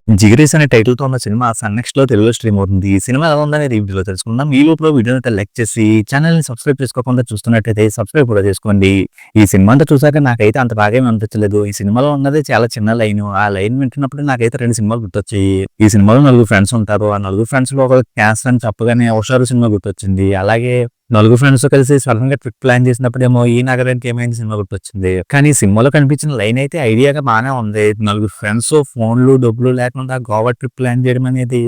'జిగరీష్' అనే టైటిల్‌తో ఉన్న సినిమా సన్ నెక్స్ట్‌లో తెలుగులో స్ట్రీమ్ అవుతుంది. ఈ సినిమా ఎలా ఉందనేది రివ్యూలో తెలుసుకుందాం. ఈ లోపులో వీడియోని అయితే లైక్ చేసి ఛానెల్‌ని సబ్స్క్రైబ్ చేసుకోకుండా చూస్తున్నట్టయితే సబ్స్క్రైబ్ కూడా చేసుకోండి. ఈ సినిమా అంతా చూసాక నాకైతే అంత బాగా ఏమి అనిపించలేదు. ఈ సినిమాలో ఉన్నది చాలా చిన్న లైను. ఆ లైన్ వింటున్నప్పుడు నాకైతే 2 సినిమాలు గుర్తొచ్చాయి. ఈ సినిమాలో నలుగురు ఫ్రెండ్స్ ఉంటారు. ఆ నలుగురు ఫ్రెండ్స్‌లో ఒకడు క్యాన్సర్ అని చెప్పగానే 'హుషారు' సినిమా గుర్తొచ్చింది. అలాగే నలుగురు ఫ్రెండ్స్‌తో కలిసి సడెన్‌గా ట్రిప్ ప్లాన్ చేసినప్పుడేమో 'ఈ నగరానికి ఏమైంది' సినిమా గుర్తొచ్చింది. కానీ ఈ సినిమాలో కనిపించిన లైన్ అయితే ఐడియాగా బానే ఉంది. నలుగురు ఫ్రెండ్స్ ఫోన్‌లు, డబ్బులు లేకుండా గోవా ట్రిప్ ప్లాన్ చేయడం అనేది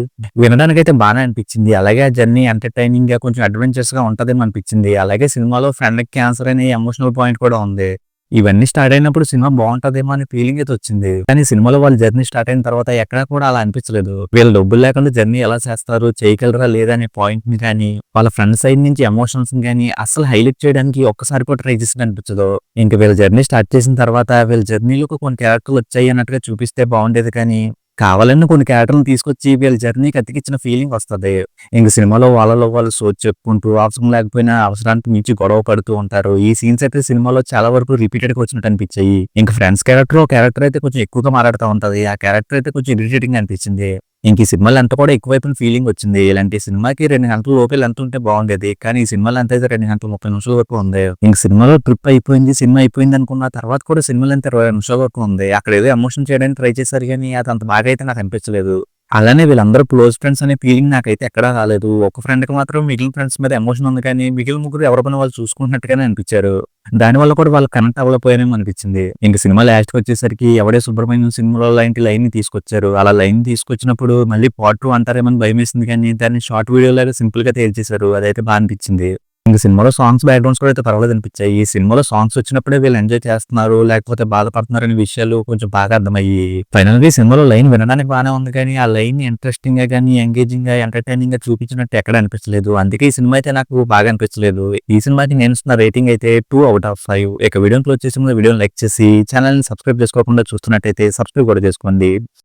వినడానికైతే బానే అనిపించింది. అలాగే ఆ జర్నీ ఎంటర్‌టైనింగ్‌గా కొంచెం అడ్వెంచరస్‌గా ఉంటదేమో అనిపించింది. అలాగే సినిమాలో ఫ్రెండ్‌కి క్యాన్సర్ అనే ఎమోషనల్ పాయింట్ కూడా ఉంది. ఇవన్నీ స్టార్ట్ అయినప్పుడు సినిమా బావుంటదేమో అనే ఫీలింగ్ అయితే వచ్చింది. కానీ సినిమాలో వాళ్ళ జర్నీ స్టార్ట్ అయిన తర్వాత ఎక్కడా కూడా అలా అనిపించలేదు. వీళ్ళు డబ్బులు లేకుండా జర్నీ ఎలా చేస్తారు? చేయగలరా లేదా? అనే పాయింట్‌ని గాని, వాళ్ళ ఫ్రెండ్ సైడ్ నుంచి ఎమోషన్స్‌ని గాని అస్సలు హైలైట్ చేయడానికి ఒక్కసారి కూడా ట్రై చేసినట్టు అనిపించదు. ఇంక వీళ్ళ జర్నీ స్టార్ట్ చేసిన తర్వాత వీళ్ళ జర్నీలోకి కొన్ని క్యారెక్టర్‌లు వచ్చాయి అన్నట్టుగా చూపిస్తే బావుండేది కానీ, కావాలని కొన్ని క్యారెక్టర్‌లను తీసుకొచ్చి వీళ్ళ జర్నీకి అతికిచ్చిన ఫీలింగ్ వస్తది. ఇంక సినిమాలో వాళ్ళలో వాళ్ళు సోది చెప్పుకుంటూ అవసరం లేకపోయినా అవసరానికి మించి గొడవ పడుతూ ఉంటారు. ఈ సీన్స్ అయితే సినిమాలో చాలా వరకు రిపీటెడ్‌గా వచ్చినట్టు అనిపించాయి. ఇంక ఫ్రెండ్స్ క్యారెక్టర్, ఓ క్యారెక్టర్ అయితే కొంచెం ఎక్కువగా మాట్లాడుతా ఉంటది. ఆ క్యారెక్టర్ అయితే కొంచెం ఇరిటేటింగ్‌గా అనిపించింది. ఇంక ఈ సినిమా లెంత్ కూడా ఎక్కువైపోయిన ఫీలింగ్ వచ్చింది. ఇలాంటి సినిమాకి 2 గంటల లోపే లెంత్ ఉంటే బాగుండేది. కానీ ఈ సినిమా లెంత్ అయితే 2 గంటల 30 నిమిషాల వరకు ఉంది. ఇంక సినిమాలో ట్రిప్ అయిపోయింది, సినిమా అయిపోయింది అనుకున్న తర్వాత కూడా సినిమా లెంత్ 20 నిమిషాల వరకు ఉంది. అక్కడ ఏదో ఎమోషన్ చేయడానికి ట్రై చేశారు గానీ అది అంత బాగా అయితే నాకు అనిపించలేదు. అలానే వీళ్ళందరూ క్లోజ్ ఫ్రెండ్స్ అనే ఫీలింగ్ నాకైతే ఎక్కడా రాలేదు. ఒక ఫ్రెండ్‌కి మాత్రం మిగిలిన ఫ్రెండ్స్ మీద ఎమోషన్ ఉంది కానీ, మిగిలిన ముగ్గురు ఎవరి పని వాళ్ళు చూసుకుంటున్నట్టుగానే అనిపించారు. దానివల్ల కూడా వాళ్ళు కనెక్ట్ అవ్వలేకపోయారేమో అనిపించింది. ఇంక సినిమా లాస్ట్‌కొచ్చేసరికి 'ఎవడే సుబ్రహ్మణ్యం' సినిమాలో లాంటి లైన్‌ని తీసుకొచ్చారు. అలా లైన్ తీసుకొచ్చినప్పుడు మళ్ళీ పార్ట్ 2 అంటారేమో అని భయమేసింది కానీ, దాన్ని షార్ట్ వీడియోలాగా సింపుల్‌గా తేల్చేశారు. అదైతే బా అనిపించింది. ఇంక సినిమాలో సాంగ్స్ బ్యాక్‌గ్రౌండ్స్ కూడా అయితే పర్వాలేదనిపించాయి. ఈ సినిమాలో సాంగ్స్ వచ్చినప్పుడే వీళ్ళు ఎంజాయ్ చేస్తున్నారు, లేకపోతే బాధపడుతున్నారు అనే విషయాలు కొంచెం బాగా అర్థమయ్యాయి. ఫైనల్‌గా ఈ సినిమాలో లైన్ వినడానికి బానే ఉంది కానీ, ఆ లైన్‌ని ఇంట్రెస్టింగ్‌గా గాని, ఎంగేజింగ్‌గా, ఎంటర్‌టైనింగ్‌గా చూపించినట్టు ఎక్కడ అనిపించలేదు. అందుకే ఈ సినిమా అయితే నాకు బాగా అనిపించలేదు. ఈ సినిమాకి నేను ఇస్తున్న రేటింగ్ అయితే 2/5. ఇక వీడియోని క్లోజ్ చేసే ముందు వీడియోని లైక్ చేసి, ఛానెల్‌ని సబ్స్క్రైబ్ చేసుకోకుండా చూస్తున్నట్టయితే సబ్స్క్రైబ్ కూడా చేసుకోండి.